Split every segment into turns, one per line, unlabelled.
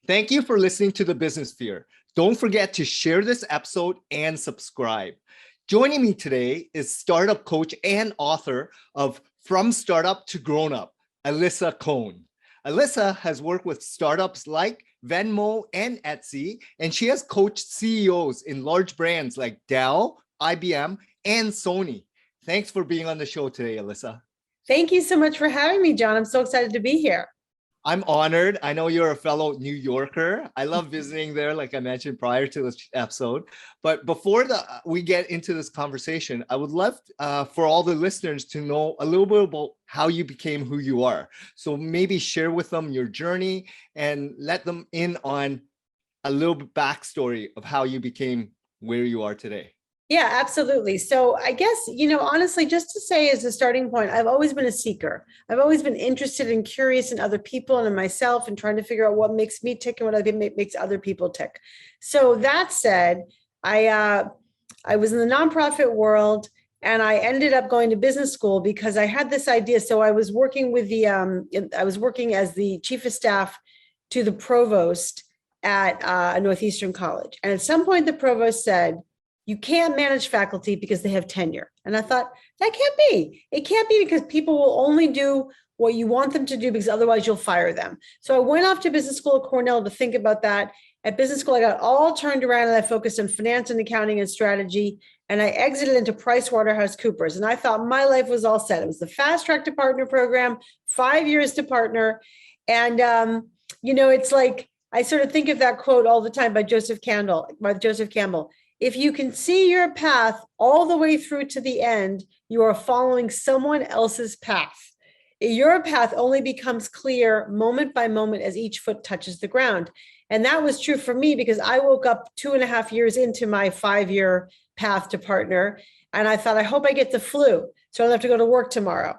Thank you for listening to The Business Sphere. Don't forget to share this episode and subscribe. Joining me today is startup coach and author of From Startup to Grown Up, Alisa Cohn. Alisa has worked with startups like Venmo and Etsy, and she has coached CEOs in large brands like Dell, IBM, and Sony. Thanks for being on the show today, Alisa.
Thank you so much for having me, John. I'm so excited to be here.
I'm honored. I know you're a fellow New Yorker. I love visiting there, like I mentioned prior to this episode. But before we get into this conversation, I would love for all the listeners to know a little bit about how you became who you are. So maybe share with them your journey and let them in on a little bit backstory of how you became where you are today.
Yeah, absolutely. So I guess, honestly, just to say as a starting point, I've always been a seeker. I've always been interested and curious in other people and in myself and trying to figure out what makes me tick and what makes other people tick. So that said, I was in the nonprofit world and I ended up going to business school because I had this idea. So I was working with I was working as the chief of staff to the provost at a Northeastern college. And at some point the provost said, "You can't manage faculty because they have tenure." And I thought, that can't be. It can't be because people will only do what you want them to do because otherwise you'll fire them. So I went off to business school at Cornell to think about that. At business school, I got all turned around and I focused on finance and accounting and strategy. And I exited into PricewaterhouseCoopers. And I thought my life was all set. It was the fast track to partner program, 5 years to partner. And, it's like, I sort of think of that quote all the time by Joseph Campbell. If you can see your path all the way through to the end, you are following someone else's path. Your path only becomes clear moment by moment as each foot touches the ground. And that was true for me because I woke up 2.5 years into my 5-year path to partner. And I thought, I hope I get the flu so I don't have to go to work tomorrow.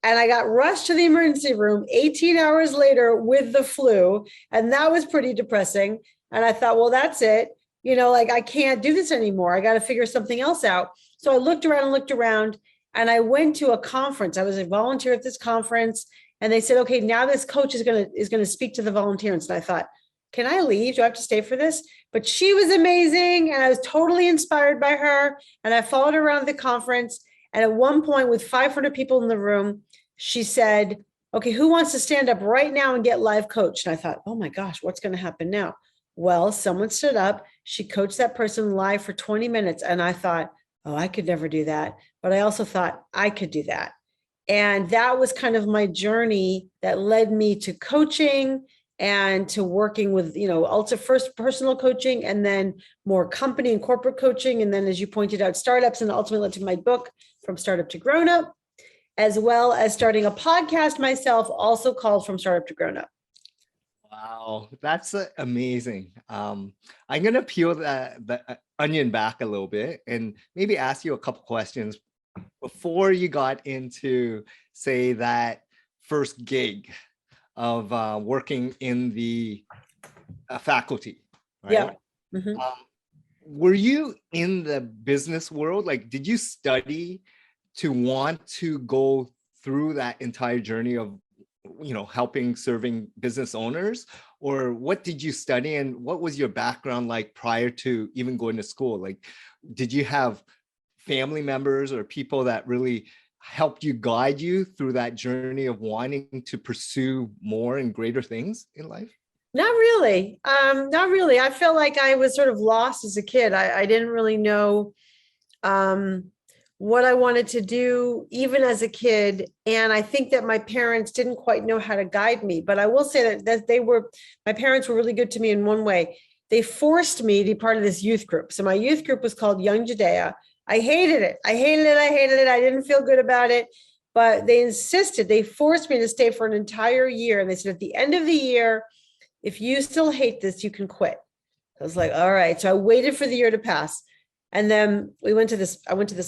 And I got rushed to the emergency room 18 hours later with the flu. And that was pretty depressing. And I thought, well, that's it. I can't do this anymore. I got to figure something else out. So I looked around and I went to a conference. I was a volunteer at this conference and they said, okay, now this coach is going to speak to the volunteers. And I thought, can I leave? Do I have to stay for this? But she was amazing. And I was totally inspired by her. And I followed her around the conference. And at one point with 500 people in the room, she said, okay, who wants to stand up right now and get live coached? And I thought, oh my gosh, what's going to happen now? Well, someone stood up, she coached that person live for 20 minutes. And I thought, oh, I could never do that. But I also thought I could do that. And that was kind of my journey that led me to coaching and to working with, also first personal coaching and then more company and corporate coaching. And then, as you pointed out, startups, and ultimately led to my book, From Startup to Grown Up, as well as starting a podcast myself, also called From Startup to Grown Up.
Wow, that's amazing. I'm going to peel the onion back a little bit and maybe ask you a couple questions before you got into, say, that first gig of working in the faculty, right?
Yeah. Mm-hmm.
Were you in the business world? Like, did you study to want to go through that entire journey of serving business owners, or what did you study and what was your background like prior to even going to school? Like, did you have family members or people that really helped you guide you through that journey of wanting to pursue more and greater things in life?
Not really. Not really. I felt like I was sort of lost as a kid. I didn't really know what I wanted to do, even as a kid. And I think that my parents didn't quite know how to guide me. But I will say that my parents were really good to me in one way. They forced me to be part of this youth group. So my youth group was called Young Judea. I hated it. I didn't feel good about it. But they forced me to stay for an entire year. And they said, at the end of the year, if you still hate this, you can quit. I was like, all right. So I waited for the year to pass. And then I went to this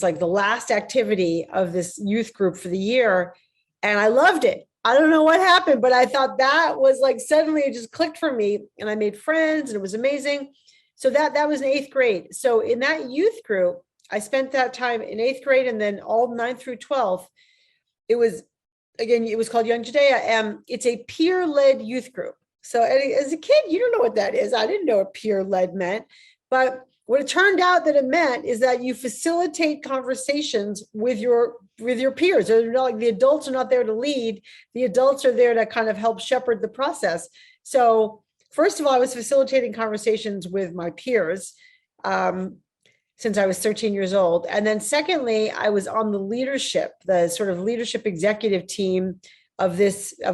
like the last activity of this youth group for the year. And I loved it. I don't know what happened, but I thought that was like, suddenly it just clicked for me and I made friends and it was amazing. So that was in 8th grade. So in that youth group, I spent that time in 8th grade and then all 9th through 12th. It was called Young Judea. It's a peer-led youth group. So as a kid, you don't know what that is. I didn't know what peer-led meant. But what it turned out that it meant is that you facilitate conversations with your peers. They're not like the adults are not there to lead. The adults are there to kind of help shepherd the process. So first of all, I was facilitating conversations with my peers since I was 13 years old. And then secondly, I was on the sort of leadership executive team of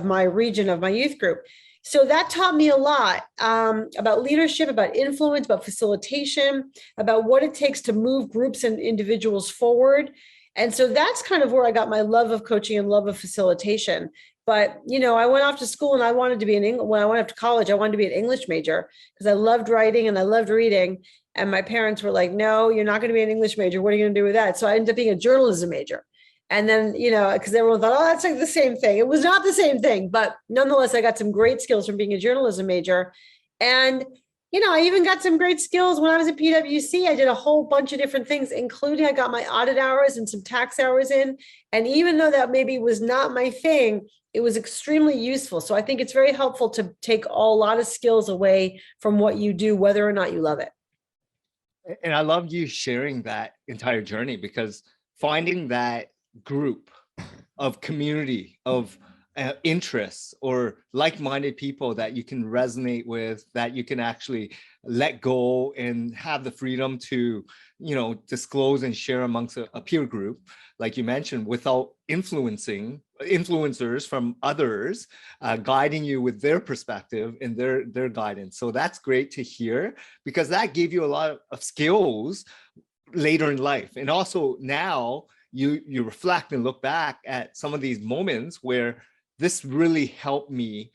my region, of my youth group. So that taught me a lot about leadership, about influence, about facilitation, about what it takes to move groups and individuals forward. And so that's kind of where I got my love of coaching and love of facilitation. But, I went off to school and I wanted to be when I went off to college, I wanted to be an English major because I loved writing and I loved reading. And my parents were like, no, you're not going to be an English major. What are you going to do with that? So I ended up being a journalism major. And then, because everyone thought, oh, that's like the same thing. It was not the same thing, but nonetheless, I got some great skills from being a journalism major. And, I even got some great skills when I was at PwC. I did a whole bunch of different things, including I got my audit hours and some tax hours in. And even though that maybe was not my thing, it was extremely useful. So I think it's very helpful to take a lot of skills away from what you do, whether or not you love it.
And I love you sharing that entire journey, because finding that group of community of interests or like-minded people that you can resonate with, that you can actually let go and have the freedom to, disclose and share amongst a peer group, like you mentioned, without influencers from others guiding you with their perspective and their guidance. So that's great to hear, because that gave you a lot of skills later in life. And also now you reflect and look back at some of these moments where this really helped me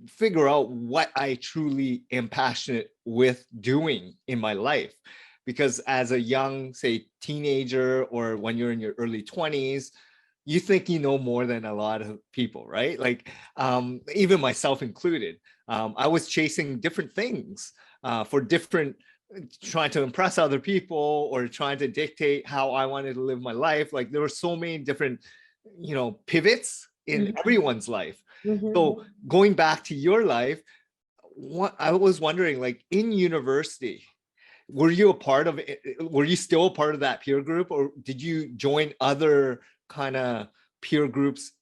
figure out what I truly am passionate with doing in my life. Because as a young, say, teenager, or when you're in your early 20s, you think you know more than a lot of people, right? Like even myself included. I was chasing different things trying to impress other people or trying to dictate how I wanted to live my life. Like there were so many different, pivots in everyone's life. So going back to your life, I was wondering, like in university, were you still a part of that peer group, or did you join other kind of peer groups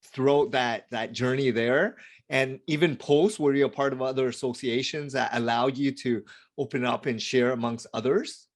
throughout that journey there? And even post, were you a part of other associations that allowed you to open up and share amongst others?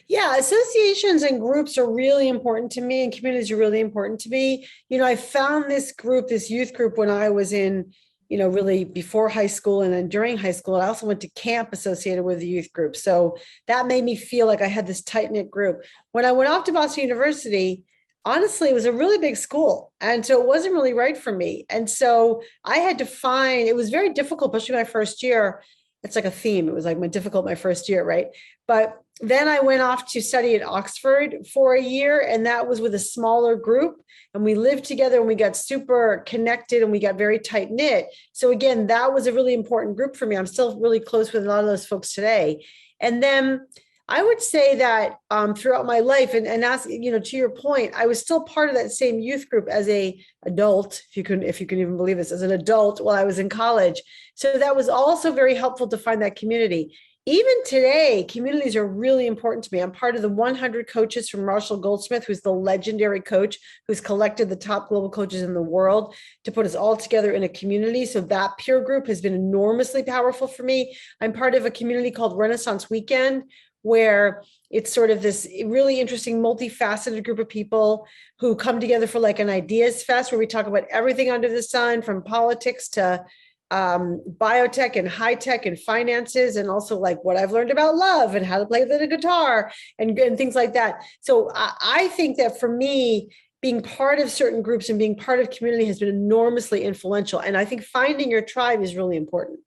Yeah, associations and groups are really important to me, and communities are really important to me. I found this youth group, when I was in, really before high school and then during high school. I also went to camp associated with the youth group. So that made me feel like I had this tight-knit group. When I went off to Boston University, honestly, it was a really big school. And so it wasn't really right for me. And so I had to it was very difficult, especially my first year. It's like a theme. It was like my first year, right? But then I went off to study at Oxford for a year, and that was with a smaller group. And we lived together and we got super connected and we got very tight knit. So again, that was a really important group for me. I'm still really close with a lot of those folks today. And then I would say that throughout my life, and ask, to your point, I was still part of that same youth group as a adult, if you can even believe this, as an adult while I was in college. So that was also very helpful to find that community. Even today, communities are really important to me. I'm part of the 100 coaches from Marshall Goldsmith, who's the legendary coach who's collected the top global coaches in the world to put us all together in a community. So that peer group has been enormously powerful for me. I'm part of a community called Renaissance Weekend, where it's sort of this really interesting, multifaceted group of people who come together for like an ideas fest, where we talk about everything under the sun, from politics to biotech and high tech and finances, and also like what I've learned about love and how to play the guitar and things like that. So I think that for me, being part of certain groups and being part of community has been enormously influential. And I think finding your tribe is really important.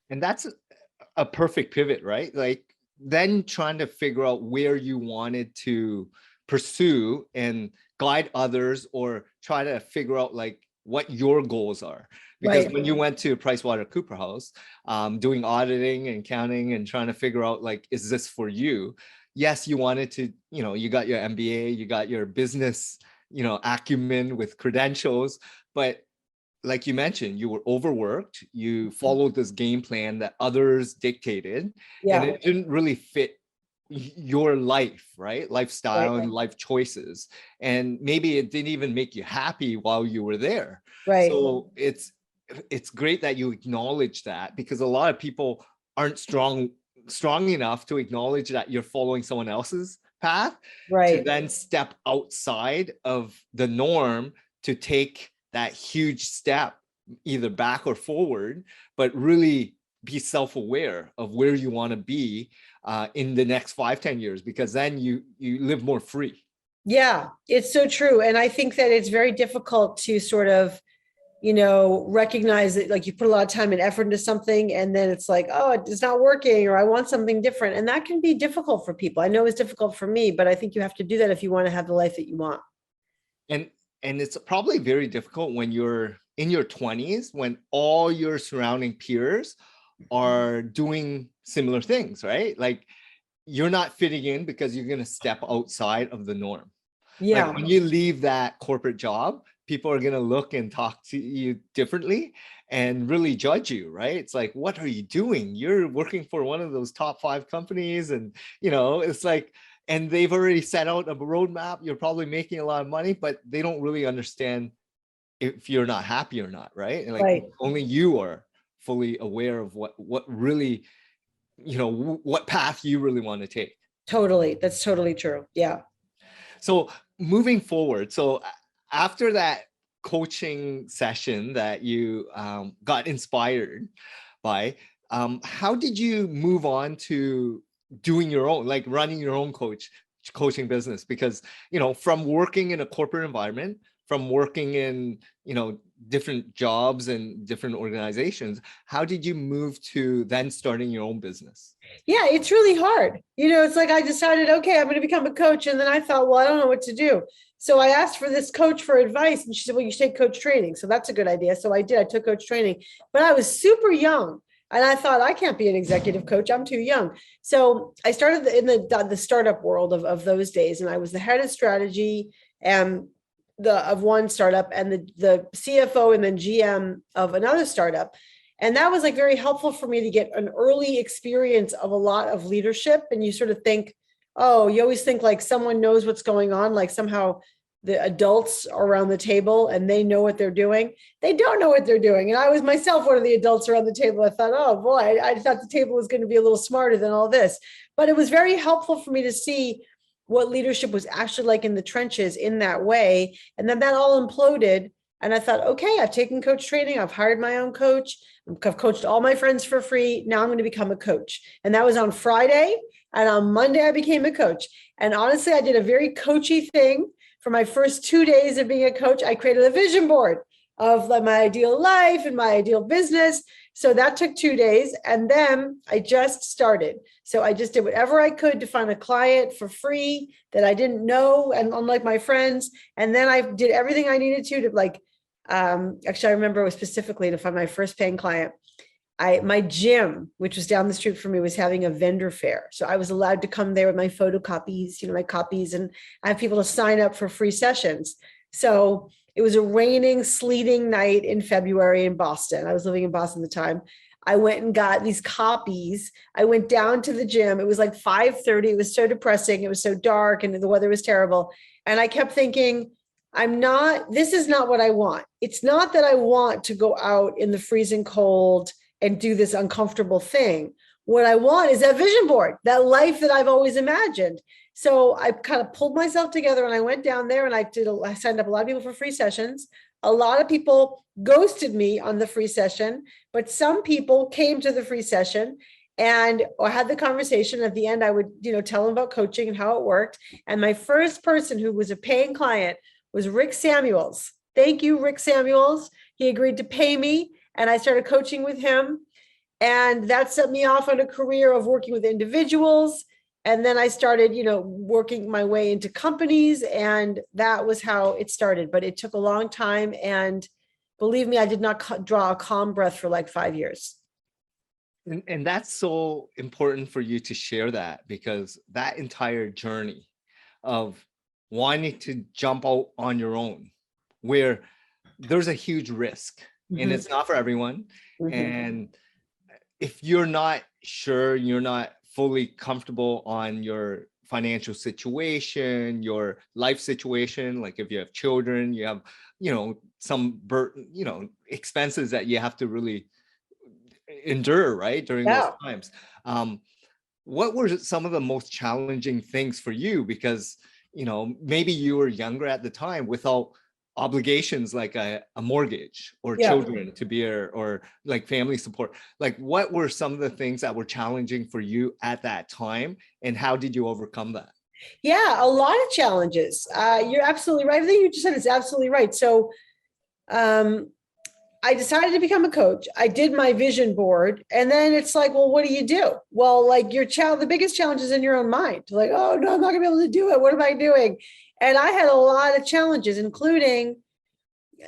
And that's a perfect pivot, right? Like then trying to figure out where you wanted to pursue and guide others, or try to figure out like what your goals are. Because when you went to PricewaterhouseCoopers, doing auditing and accounting and trying to figure out like, is this for you? Yes, you wanted to, you got your MBA, you got your business, acumen with credentials, but like you mentioned, you were overworked, you followed this game plan that others dictated, and
Yeah.
it didn't really fit your life, right?
Right.
Lifestyle and life choices. And maybe it didn't even make you happy while you were there.
Right.
So it's great that you acknowledge that, because a lot of people aren't strong enough to acknowledge that you're following someone else's path, to
Right.
then step outside of the norm to take that huge step either back or forward, but really be self-aware of where you want to be in the next 5-10 years, because then you live more free.
Yeah, it's so true. And I think that it's very difficult to sort of, recognize that like you put a lot of time and effort into something and then it's like, oh, it's not working, or I want something different. And that can be difficult for people. I know it's difficult for me, but I think you have to do that if you want to have the life that you want.
And it's probably very difficult when you're in your 20s, when all your surrounding peers are doing similar things, right? Like you're not fitting in because you're going to step outside of the norm. Like
Yeah,
when you leave that corporate job, people are going to look and talk to you differently and really judge you, right? It's like, what are you doing? You're working for one of those top 5 companies. And, it's like, and they've already set out a roadmap. You're probably making a lot of money, but they don't really understand if you're not happy or not, right? And like
right.
only you are fully aware of what really, what path you really want to take.
Totally. That's totally true. Yeah.
So moving forward, so after that coaching session that you got inspired by, how did you move on to doing your own, like running your own coaching business? Because, from working in a corporate environment, from working in, different jobs and different organizations, how did you move to then starting your own business?
Yeah, it's really hard. It's like I decided, okay, I'm going to become a coach. And then I thought, well, I don't know what to do. So I asked for this coach for advice. And she said, well, you should take coach training. So that's a good idea. So I did. I took coach training, but I was super young. And I thought, I can't be an executive coach. I'm too young. So I started in the startup world of those days. And I was the head of strategy and of one startup and the CFO and then GM of another startup. And that was like very helpful for me to get an early experience of a lot of leadership. And you sort of think, oh, you always think like someone knows what's going on, like somehow the adults are around the table and they know what they're doing. They don't know what they're doing. And I was myself one of the adults around the table. I thought, oh boy, I thought the table was going to be a little smarter than all this. But it was very helpful for me to see what leadership was actually like in the trenches in that way. And then that all imploded. And I thought, okay, I've taken coach training. I've hired my own coach. I've coached all my friends for free. Now I'm going to become a coach. And that was on Friday. And on Monday, I became a coach. And honestly, I did a very coachy thing. For my first 2 days of being a coach, I created a vision board of like my ideal life and my ideal business. So that took 2 days. And then I just started. So I just did whatever I could to find a client for free that I didn't know. And unlike my friends, and then I did everything I needed to like, actually, I remember it was specifically to find my first paying client. My gym, which was down the street from me, was having a vendor fair. So I was allowed to come there with my photocopies, my copies, and I have people to sign up for free sessions. So it was a raining, sleeting night in February in Boston. I was living in Boston at the time. I went and got these copies. I went down to the gym. It was like 5:30. It was so depressing. It was so dark and the weather was terrible. And I kept thinking, this is not what I want. It's not that I want to go out in the freezing cold and do this uncomfortable thing. What I want is that vision board, that life that I've always imagined. So I kind of pulled myself together and I went down there and I signed up a lot of people for free sessions. A lot of people ghosted me on the free session, but some people came to the free session and I had the conversation. At the end, I would, tell them about coaching and how it worked. And my first person who was a paying client was Rick Samuels. Thank you, Rick Samuels. He agreed to pay me and I started coaching with him. And that set me off on a career of working with individuals. And then I started, working my way into companies. And that was how it started. But it took a long time. And believe me, I did not draw a calm breath for like 5 years.
And that's so important for you to share that, because that entire journey of wanting to jump out on your own, where there's a huge risk, and it's not for everyone.
Mhm.
And if you're not sure, you're not fully comfortable on your financial situation, your life situation, like if you have children, you have, some expenses that you have to really endure, right, during those
Yeah.
times. What were some of the most challenging things for you? Because, maybe you were younger at the time without obligations like a mortgage or
Yeah.
children to be or like family support. Like, what were some of the things that were challenging for you at that time, and how did you overcome that?
Yeah, a lot of challenges. You're absolutely right. Everything you just said is absolutely right. So um, I decided to become a coach. I did my vision board, and then it's like, well, what do you do? Well, like the biggest challenge is in your own mind. Like, oh no, I'm not gonna be able to do it. What am I doing? And I had a lot of challenges, including,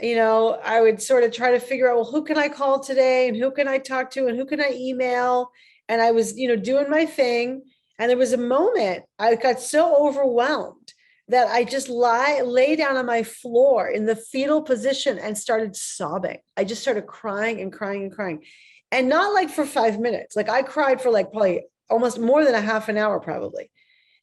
I would sort of try to figure out, well, who can I call today, and who can I talk to, and who can I email? And I was, doing my thing. And there was a moment I got so overwhelmed that I just lay down on my floor in the fetal position and started sobbing. I just started crying and crying and crying. And not like for 5 minutes. Like I cried for like probably almost more than a half an hour, probably.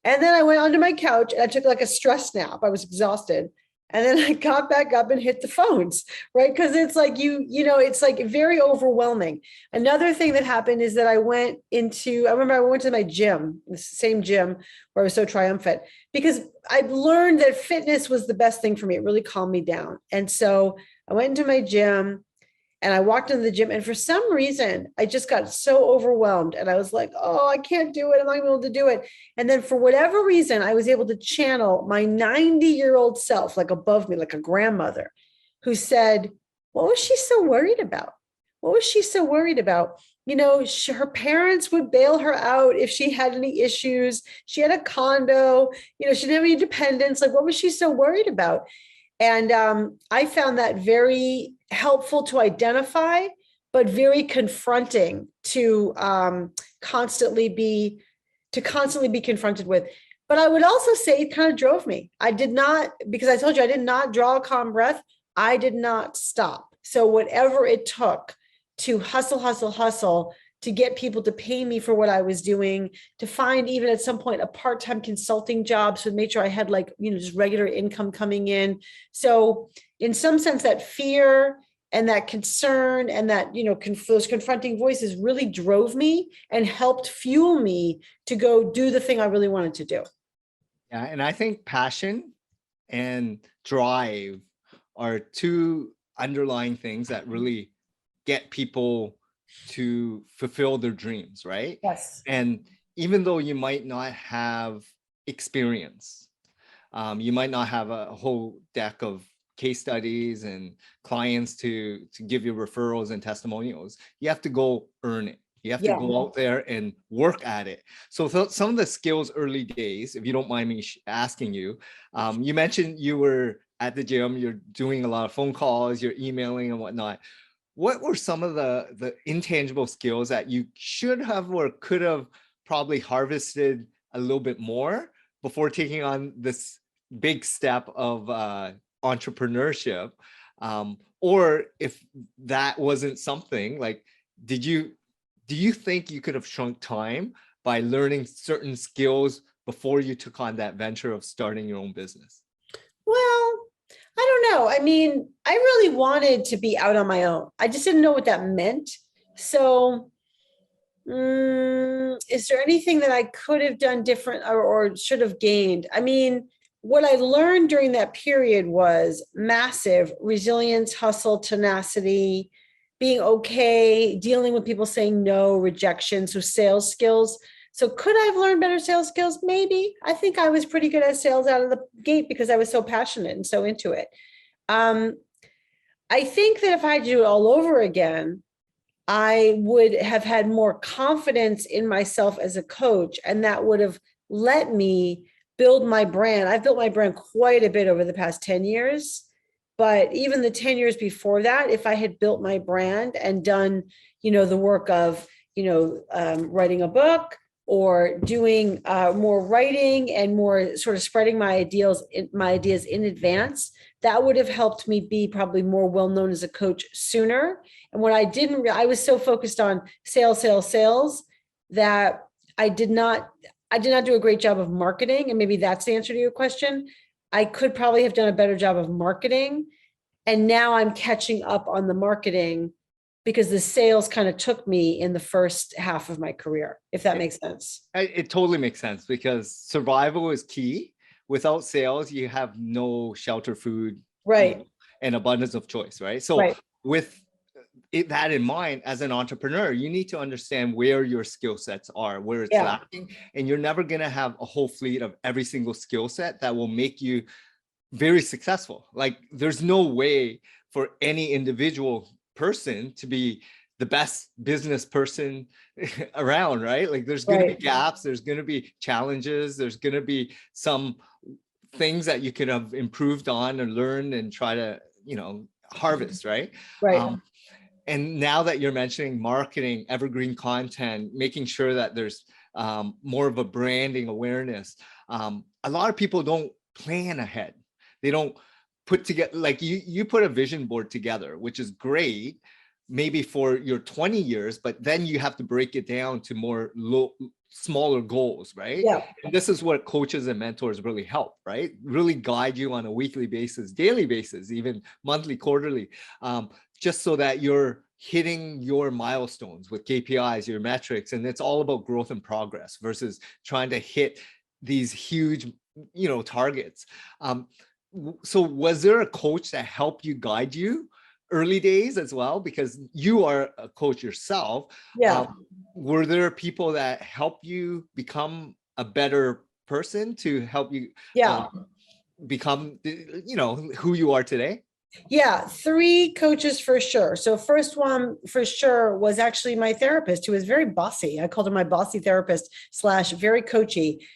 And then I went onto my couch and I took like a stress nap. I was exhausted. And then I got back up and hit the phones, right? Because it's like, it's like very overwhelming. Another thing that happened is that I went to my gym, the same gym where I was so triumphant, because I learned that fitness was the best thing for me. It really calmed me down. And so I went into my gym and I walked into the gym, and for some reason, I just got so overwhelmed. And I was like, oh, I can't do it. I'm not able to do it. And then for whatever reason, I was able to channel my 90-year-old self, like above me, like a grandmother, who said, what was she so worried about? What was she so worried about? Her parents would bail her out if she had any issues. She had a condo, she didn't have any dependents. Like, what was she so worried about? And I found that very helpful to identify, but very confronting to constantly be confronted with. But I would also say it kind of drove me. I did not, because I told you I did not draw a calm breath. I did not stop. So whatever it took to hustle, to get people to pay me for what I was doing, to find even at some point a part-time consulting job, so make sure I had just regular income coming in. So in some sense, that fear and that concern and that, those confronting voices really drove me and helped fuel me to go do the thing I really wanted to do.
Yeah, and I think passion and drive are two underlying things that really get people to fulfill their dreams, right?
Yes.
And even though you might not have experience, you might not have a whole deck of case studies and clients to give you referrals and testimonials, you have to go earn it. You have to go out there and work at it. So some of the skills early days, if you don't mind me asking you, you mentioned you were at the gym, you're doing a lot of phone calls, you're emailing and whatnot. What were some of the intangible skills that you should have or could have probably harvested a little bit more before taking on this big step of entrepreneurship? Or if that wasn't something, like, do you think you could have shrunk time by learning certain skills before you took on that venture of starting your own business?
Well, I don't know. I mean, I really wanted to be out on my own. I just didn't know what that meant. So, is there anything that I could have done different or should have gained? I mean, what I learned during that period was massive resilience, hustle, tenacity, being okay, dealing with people saying no, rejection, so sales skills. So could I have learned better sales skills? Maybe. I think I was pretty good at sales out of the gate because I was so passionate and so into it. I think that if I do it all over again, I would have had more confidence in myself as a coach, and that would have let me build my brand. I've built my brand quite a bit over the past 10 years, but even the 10 years before that, if I had built my brand and done, the work of, writing a book, or doing more writing and more sort of spreading my ideas in advance, that would have helped me be probably more well-known as a coach sooner. And what I didn't, I was so focused on sales that I did not do a great job of marketing. And maybe that's the answer to your question. I could probably have done a better job of marketing. And now I'm catching up on the marketing because the sales kind of took me in the first half of my career, if that makes sense.
It totally makes sense, because survival is key. Without sales, you have no shelter, food,
Right.
and abundance of choice, right? So
Right.
with that in mind, as an entrepreneur, you need to understand where your skill sets are, where it's lacking, and you're never going to have a whole fleet of every single skill set that will make you very successful. Like, there's no way for any individual person to be the best business person around, right? Like, there's going to be gaps, there's going to be challenges, there's going to be some things that you could have improved on and learned and try to, harvest, right?
Right.
And now that you're mentioning marketing, evergreen content, making sure that there's more of a branding awareness, a lot of people don't plan ahead. They don't put together, like you put a vision board together, which is great, maybe for your 20 years, but then you have to break it down to more smaller goals, right?
Yeah.
And this is what coaches and mentors really help, right? Really guide you on a weekly basis, daily basis, even monthly, quarterly, just so that you're hitting your milestones with KPIs, your metrics, and it's all about growth and progress versus trying to hit these huge, targets. So was there a coach that helped you, guide you early days as well? Because you are a coach yourself.
Yeah.
Were there people that helped you become a better person to help you become, who you are today?
Yeah, 3 coaches for sure. So first one for sure was actually my therapist, who was very bossy. I called her my bossy therapist / very coachy,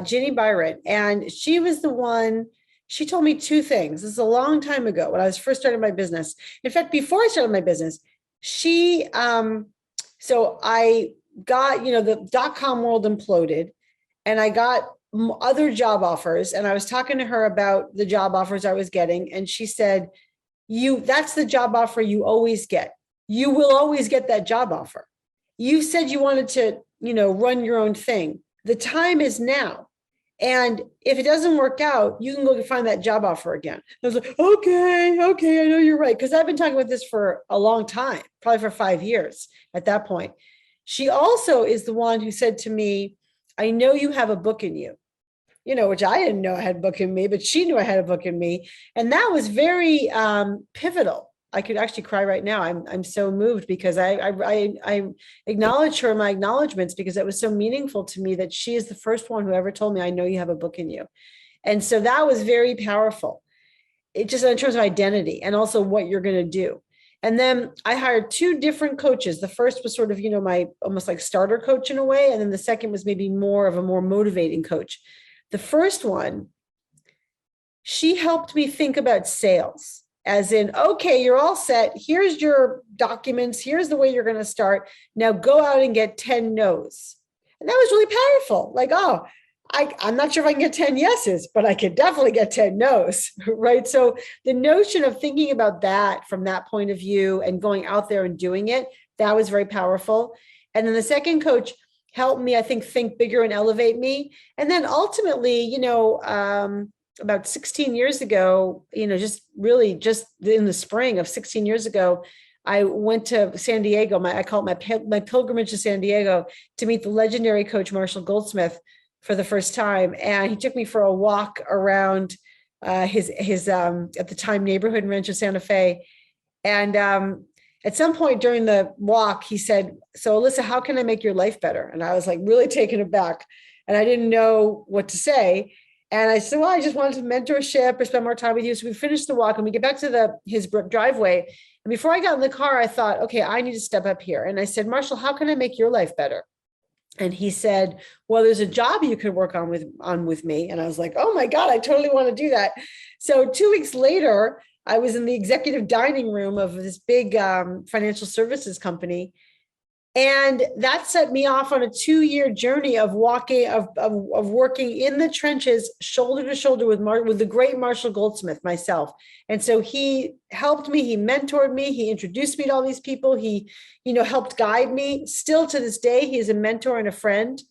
Ginny Byron. And she was the one, she told me 2 things. This is a long time ago when I was first starting my business. In fact, before I started my business, she, so I got, the .com world imploded, and I got other job offers. And I was talking to her about the job offers I was getting. And she said, that's the job offer you always get. You will always get that job offer. You said you wanted to, run your own thing. The time is now. And if it doesn't work out, you can go find that job offer again. I was like, okay, I know you're right. Because I've been talking about this for a long time, probably for 5 years at that point. She also is the one who said to me, I know you have a book in you, which I didn't know I had a book in me, but she knew I had a book in me. And that was very pivotal. I could actually cry right now. I'm so moved because I acknowledge her in my acknowledgements, because it was so meaningful to me that she is the first one who ever told me, I know you have a book in you. And so that was very powerful. It just in terms of identity and also what you're going to do. And then I hired 2 different coaches. The first was sort of, my almost like starter coach in a way. And then the second was maybe more of a more motivating coach. The first one, she helped me think about sales. As in, okay, you're all set. Here's your documents. Here's the way you're going to start. Now go out and get 10 no's. And that was really powerful. Like, I'm not sure if I can get 10 yeses, but I could definitely get 10 no's, right? So the notion of thinking about that from that point of view and going out there and doing it, that was very powerful. And then the second coach helped me, I think bigger and elevate me. And then ultimately, about 16 years ago, just in the spring of 16 years ago, I went to San Diego. I call it my pilgrimage to San Diego to meet the legendary coach, Marshall Goldsmith, for the first time. And he took me for a walk around his at the time neighborhood in Rancho Santa Fe. And at some point during the walk, he said, so Alisa, how can I make your life better? And I was like really taken aback, and I didn't know what to say. And I said, well, I just wanted to mentorship or spend more time with you. So we finished the walk and we get back to his driveway. And before I got in the car, I thought, okay, I need to step up here. And I said, Marshall, how can I make your life better? And he said, well, there's a job you could work on with me. And I was like, oh my God, I totally want to do that. So 2 weeks later, I was in the executive dining room of this big financial services company. And that set me off on a 2-year journey of walking, of working in the trenches, shoulder to shoulder with the great Marshall Goldsmith, myself. And so he helped me, he mentored me, he introduced me to all these people, he, helped guide me. Still to this day, he is a mentor and a friend.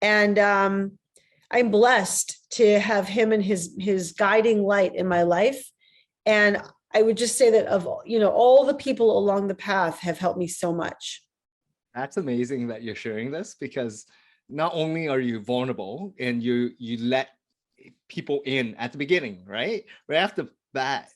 And I'm blessed to have him and his guiding light in my life. And I would just say that of, all the people along the path have helped me so much.
That's amazing that you're sharing this, because not only are you vulnerable and you let people in at the beginning, right after that,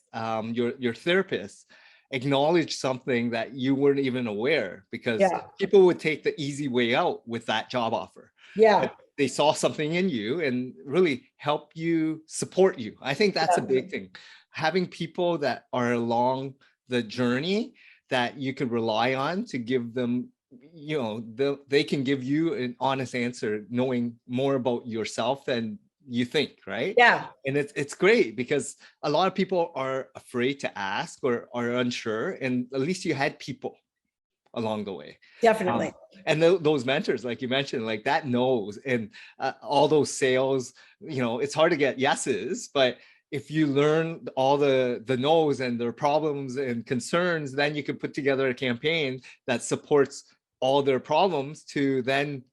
your therapist acknowledged something that you weren't even aware, because people would take the easy way out with that job offer. But they saw something in you and really help you, support you. I think that's a big thing. Having people that are along the journey that you can rely on to give them, they can give you an honest answer, knowing more about yourself than you think, right?
Yeah.
And it's great, because a lot of people are afraid to ask or are unsure, and at least you had people along the way.
Definitely.
And those mentors, like you mentioned, like that knows, and all those sales, it's hard to get yeses, but if you learn all the no's and their problems and concerns, then you can put together a campaign that supports all their problems to then,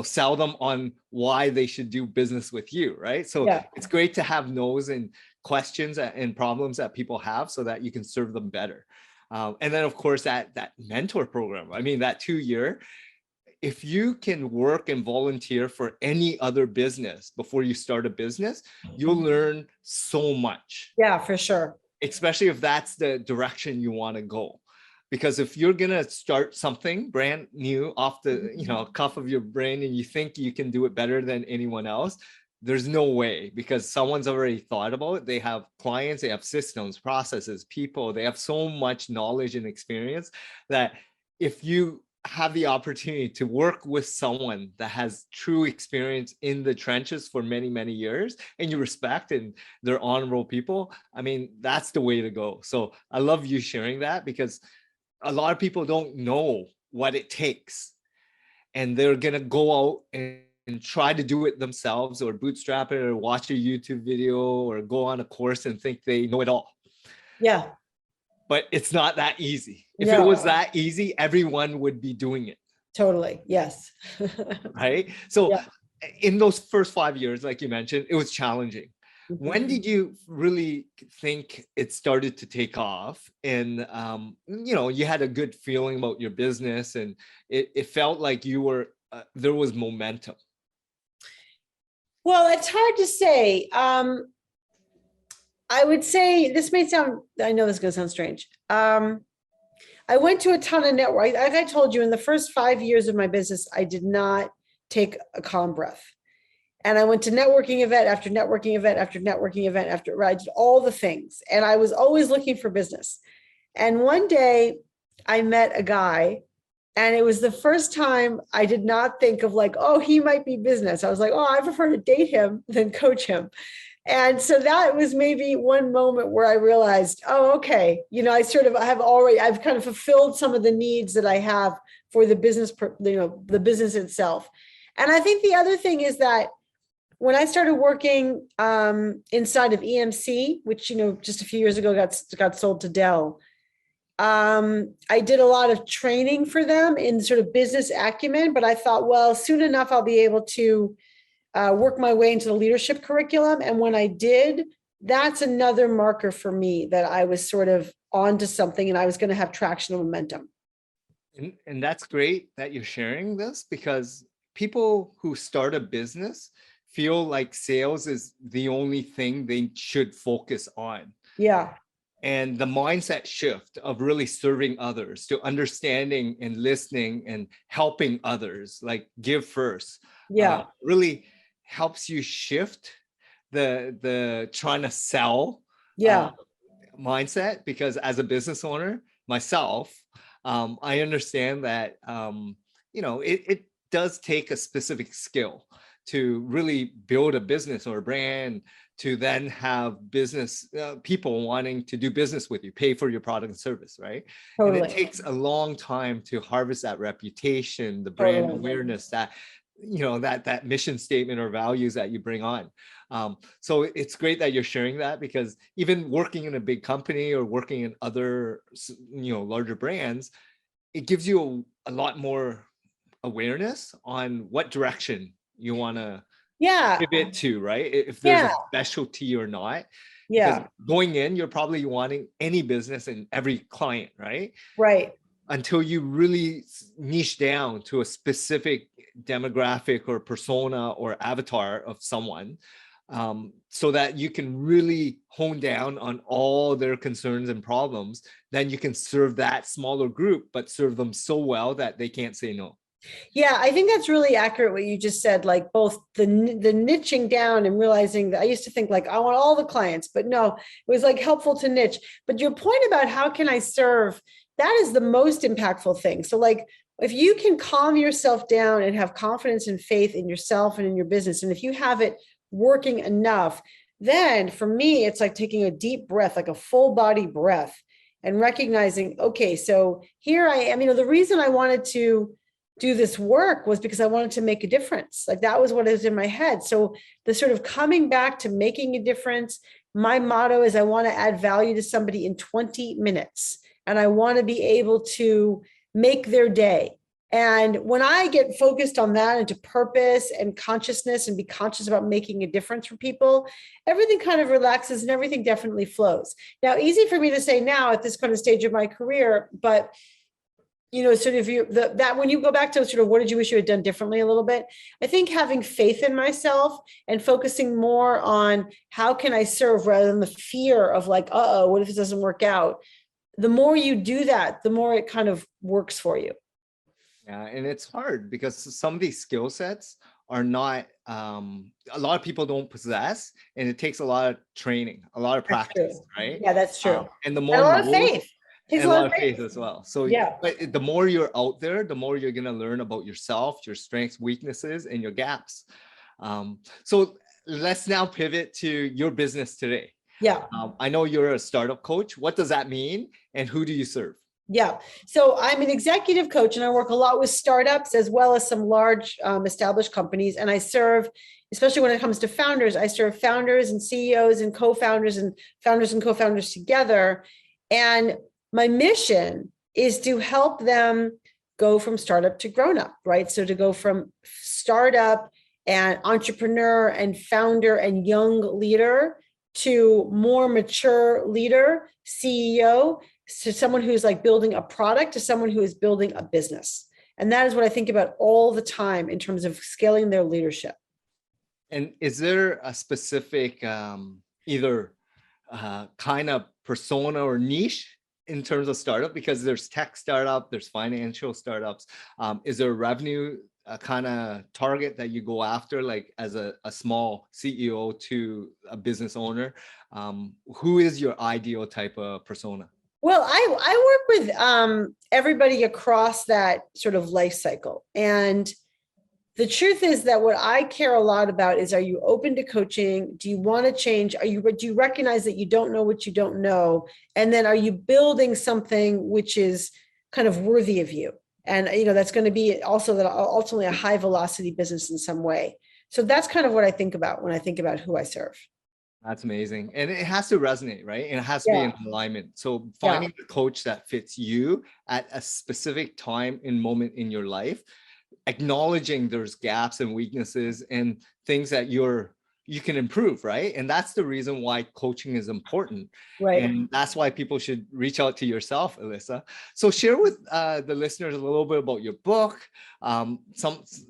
sell them on why they should do business with you, right? So it's great to have no's and questions and problems that people have, so that you can serve them better. And then of course that mentor program, I mean, that 2-year, if you can work and volunteer for any other business before you start a business, you'll learn so much.
Yeah, for sure.
Especially if that's the direction you want to go. Because if you're going to start something brand new off the, cuff of your brain, and you think you can do it better than anyone else, there's no way, because someone's already thought about it. They have clients, they have systems, processes, people, they have so much knowledge and experience that if you have the opportunity to work with someone that has true experience in the trenches for many, many years, and you respect and they're honorable people, I mean, that's the way to go. So I love you sharing that, because a lot of people don't know what it takes, and they're going to go out and try to do it themselves, or bootstrap it, or watch a YouTube video, or go on a course and think they know it all.
Yeah.
But it's not that easy. If it was that easy, everyone would be doing it.
Totally. Yes.
Right. So in those first 5 years, like you mentioned, it was challenging. When did you really think it started to take off, and you had a good feeling about your business, and it felt like you were there was momentum?
Well, it's hard to say. I would say this may sound, I know this is going to sound strange. I went to a ton of network. Like I told you, in the first 5 years of my business, I did not take a calm breath. And I went to networking event after networking event after networking event after, I did all the things. And I was always looking for business. And one day I met a guy, and it was the first time I did not think of like, oh, he might be business. I was like, oh, I prefer to date him than coach him. And so that was maybe one moment where I realized, oh, okay, I've kind of fulfilled some of the needs that I have for the business, the business itself. And I think the other thing is that when I started working inside of EMC, which, just a few years ago got sold to Dell, I did a lot of training for them in sort of business acumen, but I thought, well, soon enough, I'll be able to work my way into the leadership curriculum. And when I did, that's another marker for me that I was sort of onto something, and I was going to have traction and momentum.
And that's great that you're sharing this, because people who start a business feel like sales is the only thing they should focus on.
Yeah.
And the mindset shift of really serving others, to understanding and listening and helping others, like give first, really helps you shift the trying to sell mindset. Because as a business owner myself, I understand that it does take a specific skill to really build a business or a brand, to then have business people wanting to do business with you, pay for your product and service, right? And it
Totally.
takes a long time to harvest that reputation, the brand
Totally.
awareness, that that mission statement or values that you bring on. So it's great that you're sharing that, because even working in a big company or working in other larger brands, it gives you a lot more awareness on what direction you want to
Yeah.
pivot to, right? If there's
Yeah.
a specialty or not. Because
Yeah.
going in, you're probably wanting any business and every client, right?
Right.
Until you really niche down to a specific demographic or persona or avatar of someone, so that you can really hone down on all their concerns and problems. Then you can serve that smaller group, but serve them so well that they can't say no.
Yeah, I think that's really accurate what you just said, like both the niching down and realizing that I used to think like I want all the clients, but no, it was like helpful to niche. But your point about how can I serve, that is the most impactful thing. So like if you can calm yourself down and have confidence and faith in yourself and in your business, and if you have it working enough, then for me, it's like taking a deep breath, like a full body breath, and recognizing, okay, so here I am. The reason I wanted to do this work was because I wanted to make a difference. Like that was what is in my head. So the sort of coming back to making a difference, my motto is I want to add value to somebody in 20 minutes. And I want to be able to make their day. And when I get focused on that into purpose and consciousness and be conscious about making a difference for people, everything kind of relaxes and everything definitely flows. Now, easy for me to say now at this kind of stage of my career, but sort of that when you go back to sort of what did you wish you had done differently a little bit, I think having faith in myself and focusing more on how can I serve rather than the fear of like, what if it doesn't work out? The more you do that, the more it kind of works for you.
Yeah, and it's hard because some of these skill sets are not, a lot of people don't possess, and it takes a lot of training, a lot of practice, right?
Yeah, that's true.
And the
And
more
a lot of faith.
and a lot of faith as well. So
yeah,
but the more you're out there, the more you're going to learn about yourself, your strengths, weaknesses, and your gaps. So let's now pivot to your business today.
Yeah.
I know you're a startup coach. What does that mean? And who do you serve?
Yeah. So I'm an executive coach and I work a lot with startups as well as some large established companies. And I serve, especially when it comes to founders, I serve founders and CEOs and co-founders and founders and co-founders together. And my mission is to help them go from startup to grown up, right? So to go from startup and entrepreneur and founder and young leader to more mature leader, CEO, to someone who's like building a product, to someone who is building a business. And that is what I think about all the time in terms of scaling their leadership.
And is there a specific either kind of persona or niche in terms of startup? Because there's tech startup, there's financial startups. Is there a revenue kind of target that you go after, like as a small CEO to a business owner? Who is your ideal type of persona?
Well, I work with everybody across that sort of life cycle. And the truth is that what I care a lot about is, are you open to coaching? Do you want to change? Do you recognize that you don't know what you don't know? And then are you building something which is kind of worthy of you? And, that's going to be also that ultimately a high velocity business in some way. So that's kind of what I think about when I think about who I serve.
That's amazing. And it has to resonate, right? And it has to be in alignment. So finding the coach that fits you at a specific time and moment in your life, acknowledging there's gaps and weaknesses and things that you can improve, right? And that's the reason why coaching is important.
Right.
And that's why people should reach out to yourself, Alisa. So share with the listeners a little bit about your book, a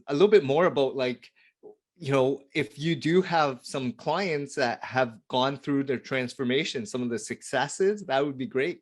little bit more about like, if you do have some clients that have gone through their transformation, some of the successes, that would be great.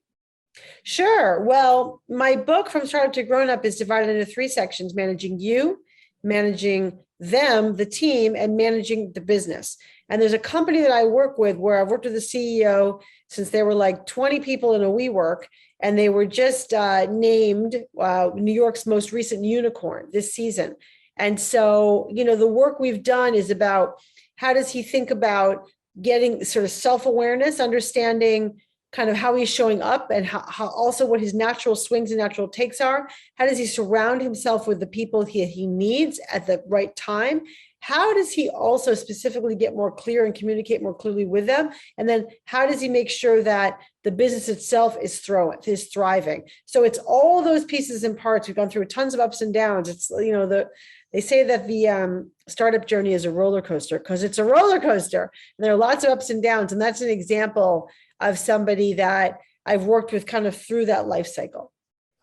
Sure. Well, my book From Startup to Grown Up is divided into 3 sections: managing you, managing them, the team, and managing the business. And there's a company that I work with where I've worked with the CEO since they were like 20 people in a WeWork, and they were just named New York's most recent unicorn this season. And so, the work we've done is about how does he think about getting sort of self-awareness, understanding kind of how he's showing up and how also what his natural swings and natural takes are. How does he surround himself with the people he needs at the right time? How does he also specifically get more clear and communicate more clearly with them? And then how does he make sure that the business itself is thriving? So it's all those pieces and parts. We've gone through tons of ups and downs. It's, they say that the startup journey is a roller coaster because it's a roller coaster. And there are lots of ups and downs. And that's an example of somebody that I've worked with kind of through that life cycle.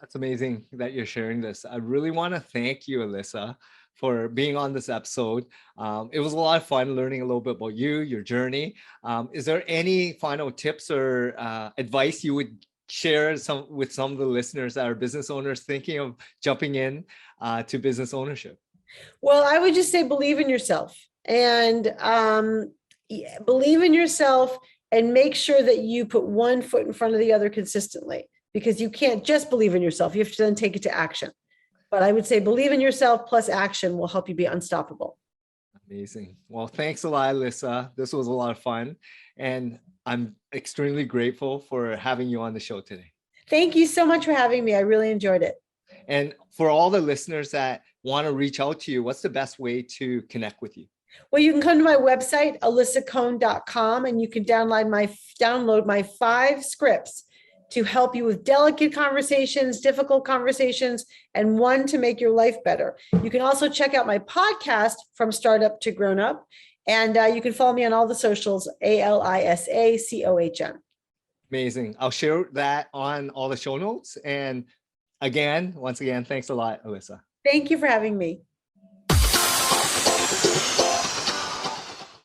That's amazing that you're sharing this. I really want to thank you, Alisa, for being on this episode. It was a lot of fun learning a little bit about you, your journey. Is there any final tips or advice you would share with some of the listeners that are business owners thinking of jumping in to business ownership?
Well, I would just say believe in yourself and believe in yourself and make sure that you put one foot in front of the other consistently, because you can't just believe in yourself. You have to then take it to action. But I would say believe in yourself plus action will help you be unstoppable.
Amazing. Well, thanks a lot, Alisa. This was a lot of fun. And I'm extremely grateful for having you on the show today.
Thank you so much for having me. I really enjoyed it.
And for all the listeners that want to reach out to you, what's the best way to connect with you?
Well, you can come to my website, alisacohn.com, and you can download my 5 scripts to help you with delicate conversations, difficult conversations, and one to make your life better. You can also check out my podcast, From Startup to Grown Up, and you can follow me on all the socials, ALISACOHN.
Amazing. I'll share that on all the show notes. And once again, thanks a lot, Alisa.
Thank you for having me.